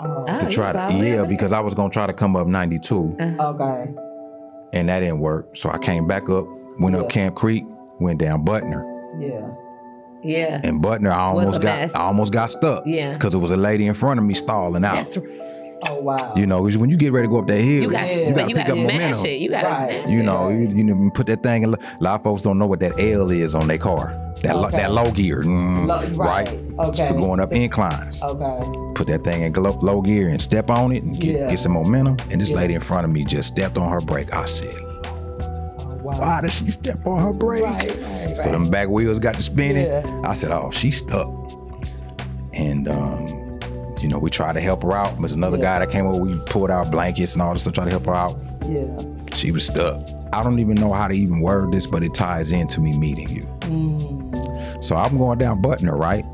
To try to, because I was going to try to come up 92. Okay. And that didn't work. So I came back up, went up Camp Creek, went down Butner. Yeah. And Butner, I almost got stuck. Yeah. Because it was a lady in front of me stalling out. That's right. Oh, wow. You know, when you get ready to go up that hill, you got to pick up momentum. You got to smash it. You know, you put that thing in. A lot of folks don't know what that L is on their car. That low gear. Right. Okay. For going up inclines. Okay. Put that thing in low gear and step on it and get some momentum. And this lady in front of me just stepped on her brake. I said, why did she step on her brake? Right. So them back wheels got to spinning. Yeah. I said, oh, she's stuck. And, you know, we tried to help her out. There's another guy that came over. We pulled out blankets and all this stuff, tried to help her out. Yeah. She was stuck. I don't even know how to even word this, but it ties into me meeting you. So I'm going down Butner, right?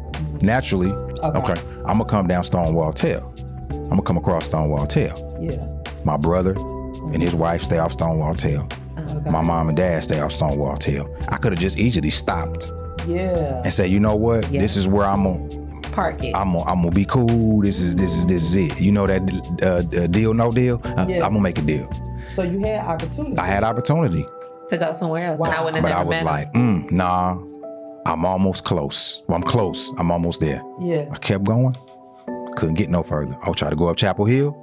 Naturally, okay, I'm going to come down Stonewall Tail. I'm going to come across Stonewall Tail. Yeah. My brother and his wife stay off Stonewall Tail. Okay. My mom and dad stay off Stonewall Tail. I could have just easily stopped. Yeah. And say, you know what? Yeah. This is where I'm going to park it. I'm gonna be cool. This is it. You know that deal, no deal? I'm gonna make a deal. So you had opportunity. I had opportunity. To go somewhere else. Wow. And I wouldn't have but never I was like, nah, I'm almost close. Well, I'm close. I'm almost there. Yeah. I kept going. Couldn't get no further. I would try to go up Chapel Hill.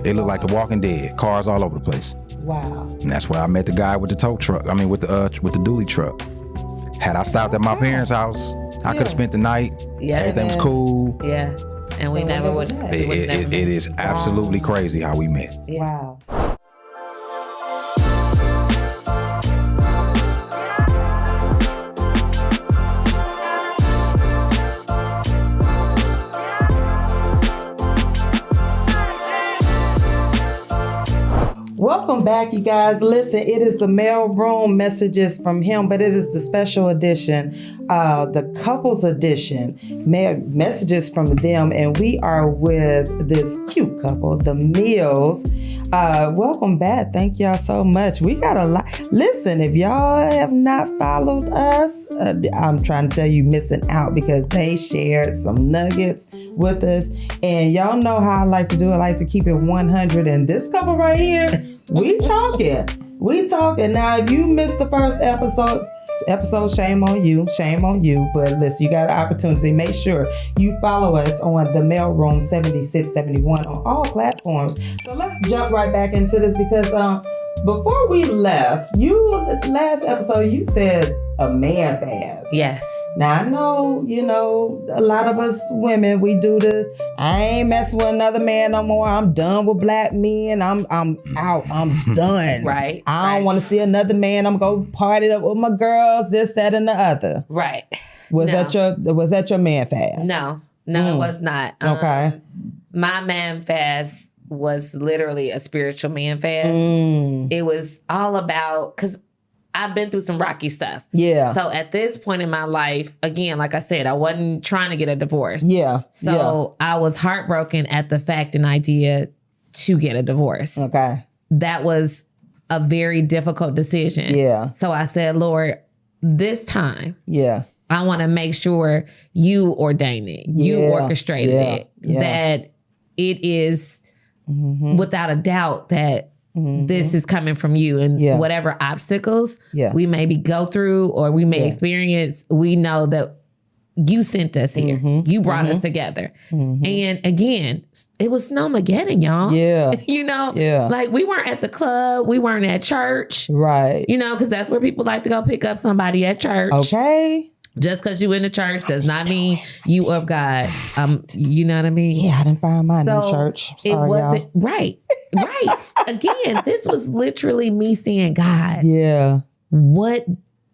It looked like The Walking Dead. Cars all over the place. Wow. And that's where I met the guy with the tow truck. I mean, with the dually truck. Had I stopped at my parents' house, I could have spent the night. Yeah. Everything was cool. Yeah. And we never would. It is absolutely crazy how we met. Yeah. Wow. Welcome back, you guys. Listen, it is the mailroom messages from him, but it is the special edition, the couples edition, messages from them. And we are with this cute couple, the Mills. Welcome back. Thank y'all so much. We got a lot. Listen, if y'all have not followed us, I'm trying to tell you missing out because they shared some nuggets with us. And y'all know how I like to do it. I like to keep it 100. And this couple right here, we talking. Now, if you missed the first episode, shame on you. But listen, you got an opportunity. Make sure you follow us on the Mailroom 7671 on all platforms. So let's jump right back into this because before we left, last episode you said a man fast. Yes. Now I know, a lot of us women, we do this. I ain't messing with another man no more. I'm done with black men. I'm out. I'm done. Right. I don't want to see another man. I'm gonna party up with my girls, this, that, and the other. Right. Was that your man fast? No, it was not. Okay. My man fast was literally a spiritual man fast. It was all about, because I've been through some rocky stuff. Yeah. So at this point in my life, again, like I said, I wasn't trying to get a divorce. Yeah. So I was heartbroken at the fact and idea to get a divorce. Okay. That was a very difficult decision. Yeah. So I said, Lord, this time. Yeah. I want to make sure you ordained it. You orchestrated it. That it is without a doubt that this is coming from you, and whatever obstacles we maybe go through or we may experience, we know that you sent us here. You brought us together. And again, it was Snowmageddon, y'all. Yeah. Like we weren't at the club. We weren't at church. Right. Because that's where people like to go pick up somebody at church. Okay. Just because you in the church does not mean you of God. You know what I mean? Yeah, I didn't find mine in church. Sorry, it wasn't y'all. right. Again, this was literally me saying, God, what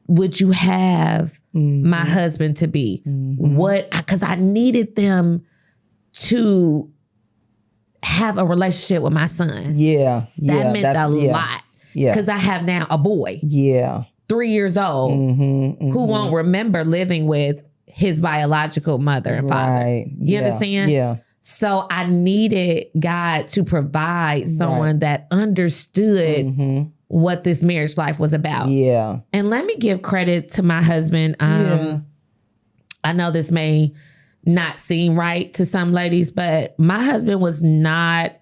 would you have my husband to be? Because I needed them to have a relationship with my son. Yeah. That meant a lot. Yeah. Because I have now a boy. Yeah. 3 years old, who won't remember living with his biological mother and father. You understand? Yeah. So I needed God to provide someone that understood what this marriage life was about. Yeah. And let me give credit to my husband. I know this may not seem right to some ladies, but my husband was not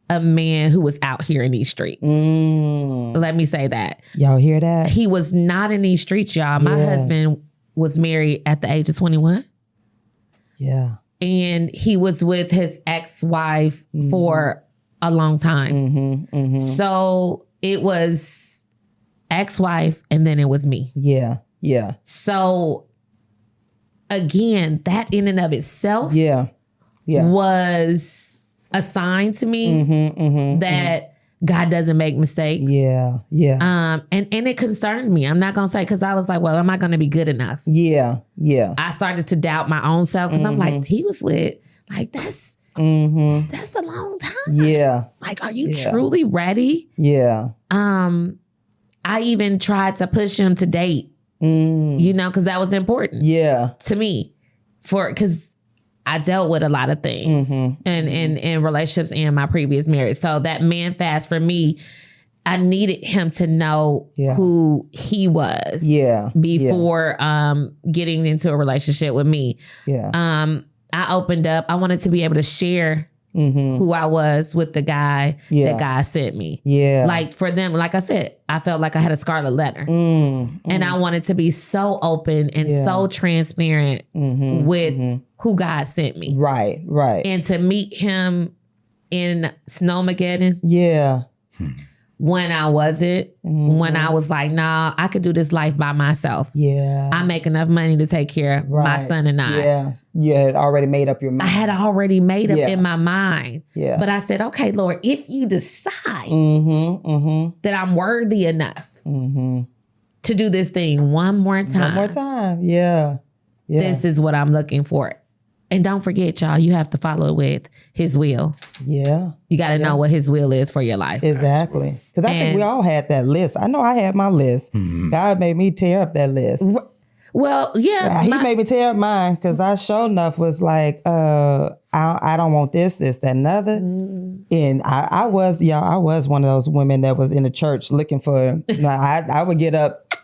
a man who was out here in these streets. Let me say that. Y'all hear that? He was not in these streets, y'all. My husband was married at the age of 21. Yeah. And he was with his ex-wife for a long time. So it was ex-wife and then it was me. Yeah. Yeah. So again, that in and of itself was a sign to me that God doesn't make mistakes. Yeah. Yeah. And it concerned me. I'm not going to say, because I was like, well, am I going to be good enough? Yeah. Yeah. I started to doubt my own self because I'm like, he was with, like, that's a long time. Yeah. Like, are you truly ready? Yeah. I even tried to push him to date, you know, because that was important to me because I dealt with a lot of things in relationships and my previous marriage. So that man fast for me, I needed him to know who he was before getting into a relationship with me. Yeah. I opened up. I wanted to be able to share who I was with the guy that God sent me. Yeah. Like for them, like I said, I felt like I had a scarlet letter. And I wanted to be so open and so transparent with who God sent me. Right, right. And to meet him in Snowmageddon. Yeah. When I wasn't, when I was like, nah, I could do this life by myself. Yeah. I make enough money to take care of my son and I. Yeah. You had already made up your mind. I had already made up in my mind. Yeah. But I said, okay, Lord, if you decide that I'm worthy enough to do this thing one more time. Yeah. This is what I'm looking for. And don't forget, y'all, you have to follow it with his will. Yeah. You got to know what his will is for your life. Exactly. Because I think we all had that list. I know I had my list. God made me tear up that list. Well, yeah. He made me tear up mine because I sure enough was like, I don't want this, that, and other. And I was one of those women that was in the church looking for, I would get up.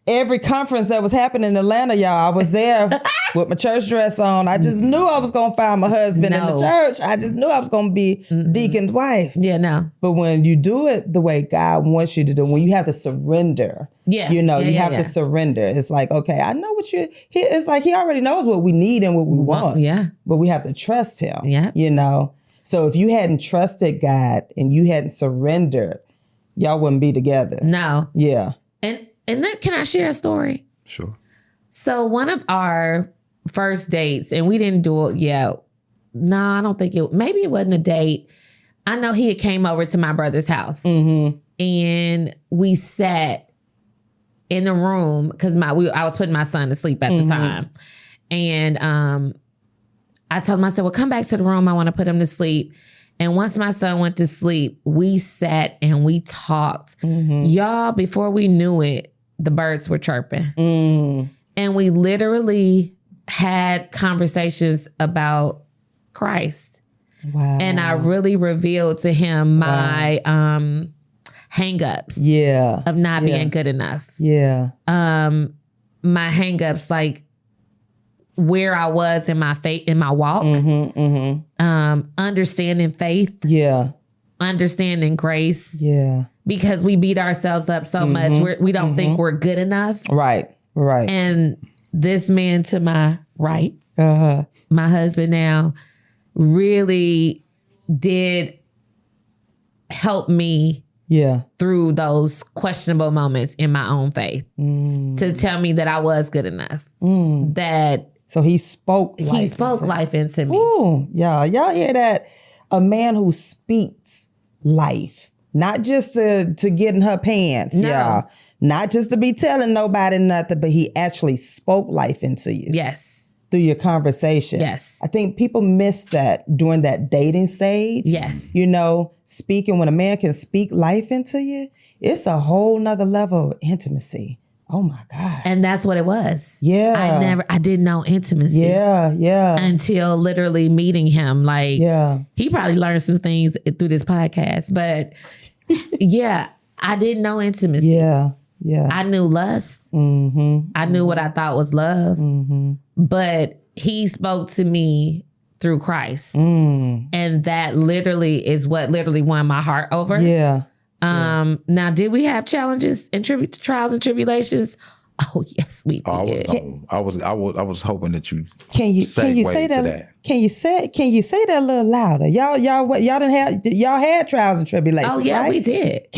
Every conference that was happening in Atlanta, y'all, I was there with my church dress on. I just knew I was going to find my husband in the church. I just knew I was going to be deacon's wife. Yeah, no. But when you do it the way God wants you to do, when you have to surrender, you have to surrender. It's like, okay, I know what it's like he already knows what we need and what we want. Yeah. But we have to trust him. Yeah. You know? So if you hadn't trusted God and you hadn't surrendered, y'all wouldn't be together. No. Yeah. And then, can I share a story? Sure. So one of our first dates, and we didn't do it yet. No, I don't think maybe it wasn't a date. I know he had came over to my brother's house and we sat in the room because I was putting my son to sleep at the time. And I told him, I said, well, come back to the room. I want to put him to sleep. And once my son went to sleep, we sat and we talked. Y'all, before we knew it, the birds were chirping. And we literally had conversations about Christ. Wow. And I really revealed to him my hang-ups of not being good enough. Yeah. My hang-ups, like where I was in my faith, in my walk, understanding faith, understanding grace, because we beat ourselves up so much. We don't think we're good enough, right? And this man to my right, my husband now, really did help me through those questionable moments in my own faith to tell me that I was good enough, that. So he spoke life into me. Ooh, y'all hear that? A man who speaks life, not just to get in her pants, y'all. Not just to be telling nobody nothing, but he actually spoke life into you. Yes. Through your conversation. Yes. I think people miss that during that dating stage. Yes. You know, speaking, when a man can speak life into you, it's a whole nother level of intimacy. Oh my God. And that's what it was. Yeah. I didn't know intimacy. Yeah. Until literally meeting him. Like, he probably learned some things through this podcast, but I didn't know intimacy. Yeah. I knew lust. I knew what I thought was love, but he spoke to me through Christ. And that literally is what literally won my heart over. Yeah. Now, did we have challenges and trials and tribulations? Oh, yes, we did. I was hoping that you can you say that? Can you say that a little louder? Y'all had trials and tribulations. Oh yeah, right? we did.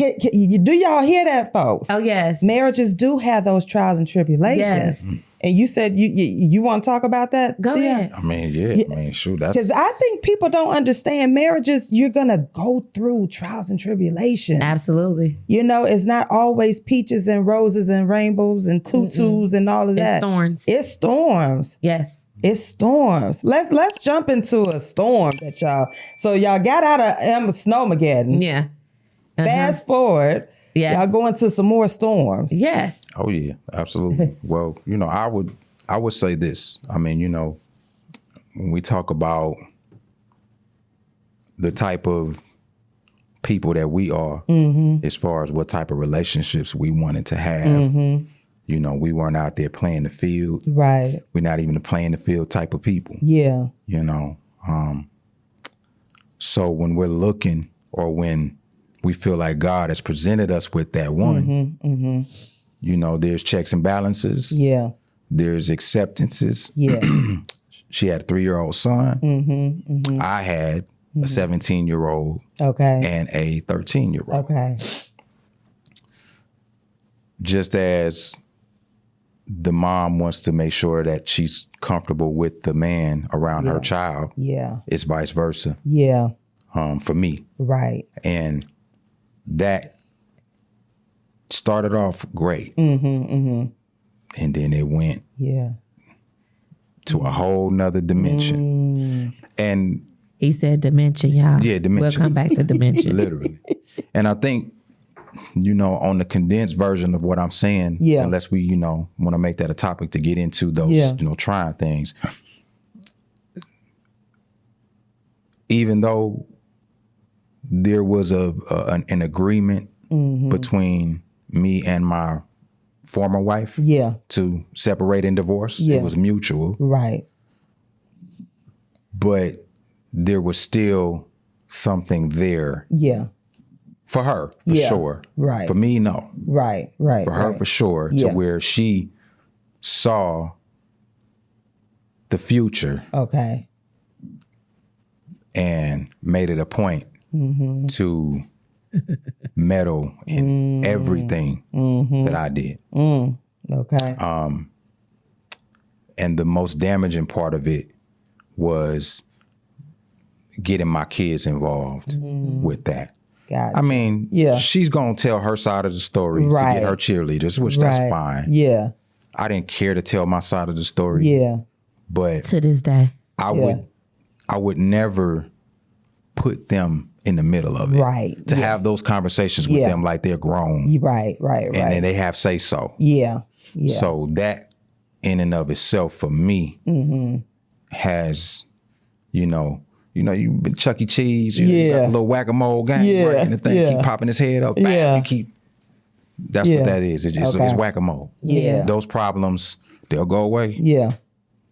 Do y'all hear that, folks? Oh yes. Marriages do have those trials and tribulations. Yes. And you said you want to talk about that? Go ahead. I mean, yeah. I mean, shoot, that's because I think people don't understand marriages. You're gonna go through trials and tribulations. Absolutely. You know, it's not always peaches and roses and rainbows and tutus and all of that. It's thorns. It's storms. Yes. It's storms. Let's jump into a storm that y'all. So y'all got out of Snowmageddon. Yeah. Fast forward. Yes. Y'all go into some more storms. Yes. Oh yeah, absolutely. Well, you know, I would say this. I mean, you know, when we talk about the type of people that we are, as far as what type of relationships we wanted to have, you know, we weren't out there playing the field. Right. We're not even a playing the field type of people. Yeah. You know, so when we're looking or when we feel like God has presented us with that one, you know, there's checks and balances. Yeah. There's acceptances. Yeah. She had a 3-year-old son. I had a 17-year-old and a 13-year-old. Okay. Just as the mom wants to make sure that she's comfortable with the man around her child. Yeah. It's vice versa. Yeah. For me. Right. And that started off great. And then it went to a whole nother dimension. And he said dimension, y'all. Yeah, dimension. We'll come back to dimension. Literally. And I think, you know, on the condensed version of what I'm saying, unless we, you know, want to make that a topic to get into those, you know, trying things. Even though there was an agreement between me and my former wife to separate and divorce. It was mutual. Right. But there was still something there. Yeah. For her, for sure. Right. For me, no. Right. Right. For her, for sure. To where she saw the future. Okay. And made it a point to meddle in everything that I did. Okay. And the most damaging part of it was getting my kids involved with that. Gotcha. I mean, she's going to tell her side of the story to get her cheerleaders, which that's fine. Yeah. I didn't care to tell my side of the story. Yeah. But to this day, I would never put them in the middle of it. Right. To have those conversations with them like they're grown. Right. And then they have say so. Yeah. Yeah. So that in and of itself for me has, you've been Chuck E. Cheese, you got a little whack-a-mole game, right? And the thing keep popping his head up, bam, that's what that is. It's whack-a-mole. Yeah. Those problems, they'll go away. Yeah.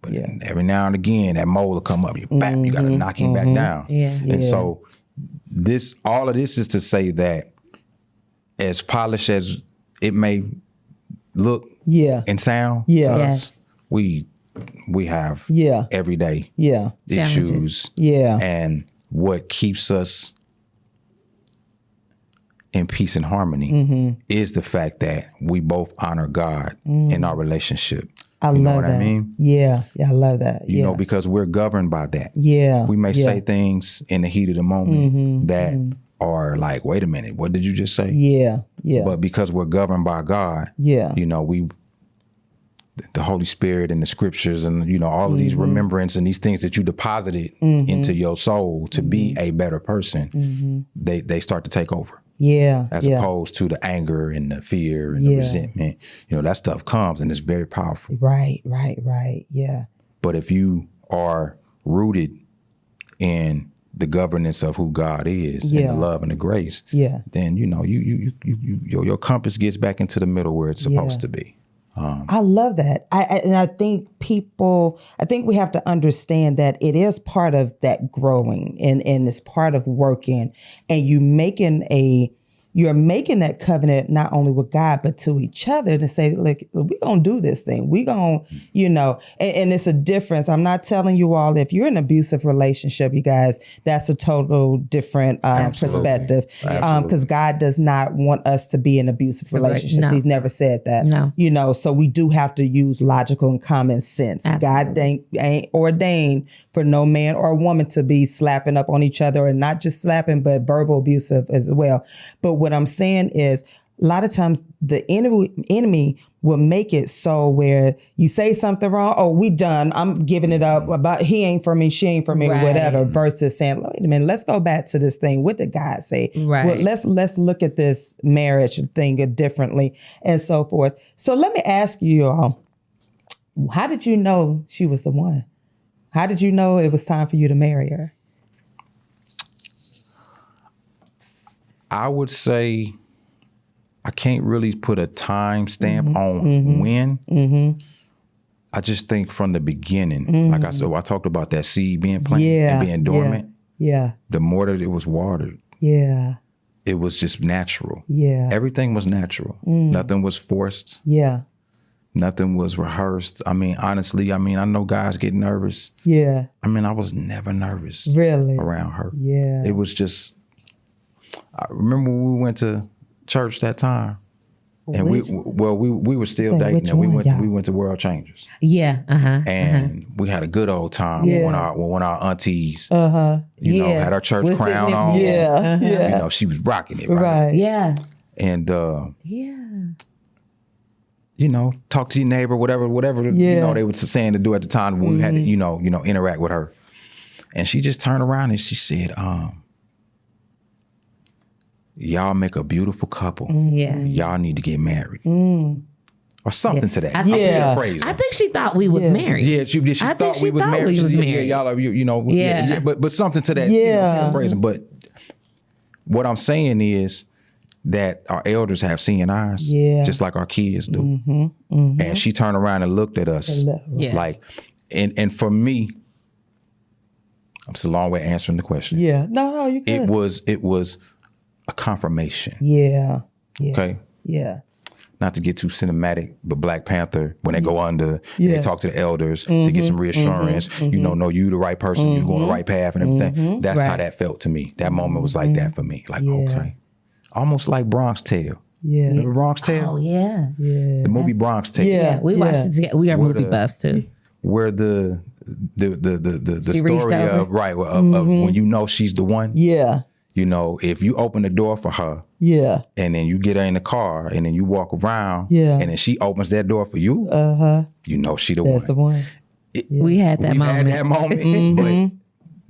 But every now and again, that mole will come up. You got to knock him back down. Yeah. And so all of this is to say that as polished as it may look and sound to us, we have everyday issues. Yeah. And what keeps us in peace and harmony is the fact that we both honor God in our relationship. I love that. I mean? Yeah, I love that. You know, because we're governed by that. Yeah. We may say things in the heat of the moment that are like, wait a minute, what did you just say? Yeah, yeah. But because we're governed by God, the Holy Spirit and the scriptures and, all of these remembrance and these things that you deposited into your soul to be a better person, they start to take over. Yeah. As opposed to the anger and the fear and the resentment. That stuff comes and it's very powerful. Right. Yeah. But if you are rooted in the governance of who God is and the love and the grace, then your compass gets back into the middle where it's supposed to be. I love that. And I think we have to understand that it is part of that growing and it's part of working, and you're making that covenant not only with God, but to each other to say, look, we're going to do this thing. We're going to, and it's a difference. I'm not telling you all, if you're in an abusive relationship, you guys, that's a total different perspective. Because God does not want us to be in abusive relationships. No. He's never said that. No. So we do have to use logical and common sense. Absolutely. God ain't ordained for no man or woman to be slapping up on each other, and not just slapping, but verbal abusive as well. But what I'm saying is, a lot of times the enemy will make it so where you say something wrong, oh, we done, I'm giving it up, about he ain't for me, she ain't for me, or whatever, versus saying, wait a minute, let's go back to this thing. What did God say? Right. Well, let's look at this marriage thing differently, and so forth. So let me ask you all, how did you know she was the one? How did you know it was time for you to marry her? I would say I can't really put a time stamp on when. I just think from the beginning, like I said, I talked about that seed being planted and being dormant. Yeah. The more that it was watered, it was just natural. Yeah. Everything was natural. Nothing was forced. Yeah. Nothing was rehearsed. I mean, honestly, I know guys get nervous. Yeah. I was never nervous. Really? Around her. Yeah. It was just, I remember when we went to church that time, and we were still dating, and we went to World Changers. Yeah, and we had a good old time when our aunties, had our church crown on. Yeah, she was rocking it, right? Yeah, and talk to your neighbor, whatever they were saying to do at the time when we had to interact with her, and she just turned around and she said, y'all make a beautiful couple. Yeah. Y'all need to get married. Or something to that. I think she thought we was married. Yeah, she thought we was married. Yeah, y'all are, but something to that. Yeah. Phrasing. But what I'm saying is that our elders have seeing eyes, just like our kids do. And she turned around and looked at us like, and for me, it's a long way answering the question. Yeah. No, you can. It was a confirmation. Yeah. Okay. Yeah. Not to get too cinematic, but Black Panther, when they go under, they talk to the elders to get some reassurance. No, you the right person, you going the right path and everything. That's how that felt to me. That moment was like that for me. Like, okay. Almost like Bronx Tale. Yeah. Remember Bronx Tale? Oh, yeah. The movie Bronx Tale. Yeah, we watched it together. We are movie buffs too. Where the story of when she's the one. Yeah. If you open the door for her, and then you get her in the car, and then you walk around, and then she opens that door for you, she the one. That's the one. We had that moment. But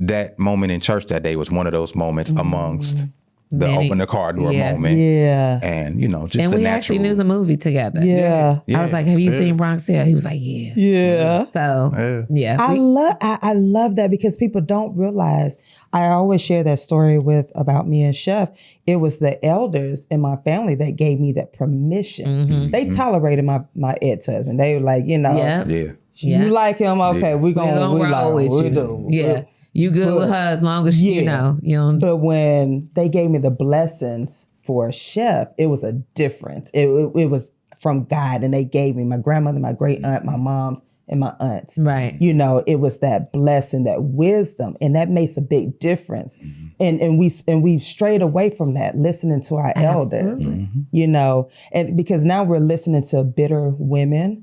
that moment in church that day was one of those moments amongst the open the car door moment. Yeah. And, just and we actually knew the movie together. Yeah. I was like, have you seen Bronx Tale? He was like, yeah. Yeah. So, yeah. I love that, because people don't realize, I always share that story about me and Chef. It was the elders in my family that gave me that permission. They tolerated my ex-husband. They were like, you like him? Okay, we're going to roll with you. Yeah. You good with her as long as you know. But when they gave me the blessings for Chef, it was a difference. It was from God, and they gave me my grandmother, my great aunt, my mom, and my aunts. Right. It was that blessing, that wisdom, and that makes a big difference. And we strayed away from that, listening to our elders. And because now we're listening to bitter women.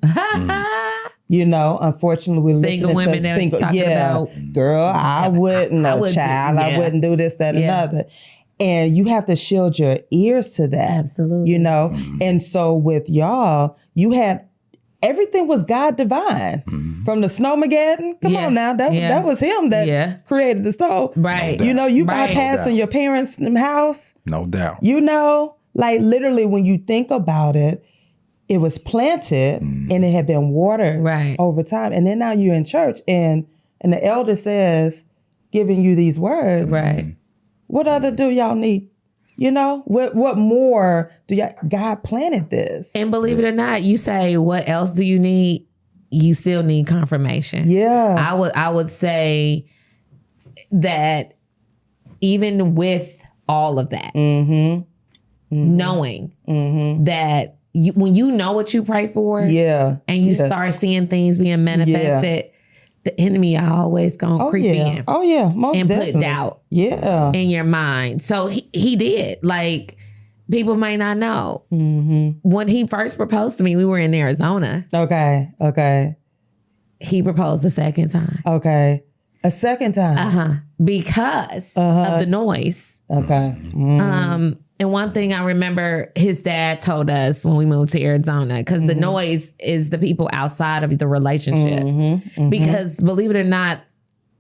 Unfortunately, we're listening to single. Yeah, girl, I wouldn't. I wouldn't do this, that, and another. And you have to shield your ears to that. Absolutely. And so with y'all, you had everything was God divine. From the Snowmageddon. Come on now, that was him that created the snow. Right. No you bypassing your parents' house. No doubt. Like literally, when you think about it. It was planted and it had been watered over time. And then now you're in church and the elder says, giving you these words. Right. What other do y'all need? You know, what more do God planted this? And believe it or not, you say, what else do you need? You still need confirmation. Yeah. I would say that even with all of that, knowing that when you know what you pray for, and you start seeing things being manifested, the enemy always gonna creep in. Oh yeah, most and definitely. Put doubt in your mind. So he did. Like, people may not know. When he first proposed to me, we were in Arizona. Okay. He proposed a second time. Okay. A second time. Because of the noise. Okay. And one thing I remember his dad told us when we moved to Arizona, because the noise is the people outside of the relationship. Because believe it or not,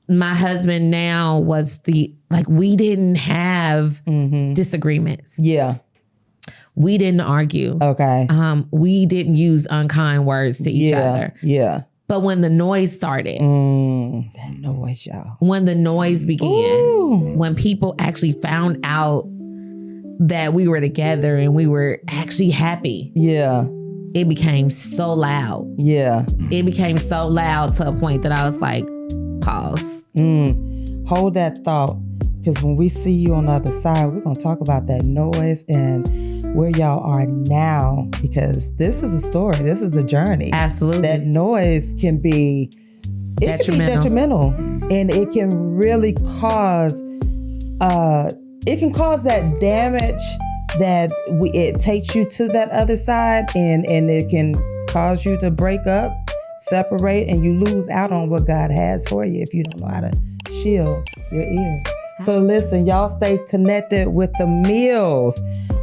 my husband now was we didn't have disagreements. Yeah. We didn't argue. Okay. We didn't use unkind words to each other. Yeah. But when the noise started, that noise, y'all. When the noise began, when people actually found out that we were together and we were actually happy. Yeah. It became so loud. Yeah. It became so loud to a point that I was like, pause. Hold that thought. Because when we see you on the other side, we're going to talk about that noise and where y'all are now. Because this is a story. This is a journey. Absolutely. That noise can be detrimental. And it can really cause that damage that it takes you to that other side, and it can cause you to break up, separate, and you lose out on what God has for you if you don't know how to shield your ears. So listen, y'all stay connected with the Mills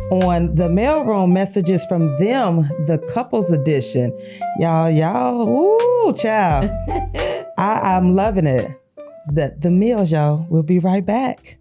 on the mailroom messages from them, the couples edition. Y'all, ooh, child. I'm loving it. The Mills, y'all. We'll be right back.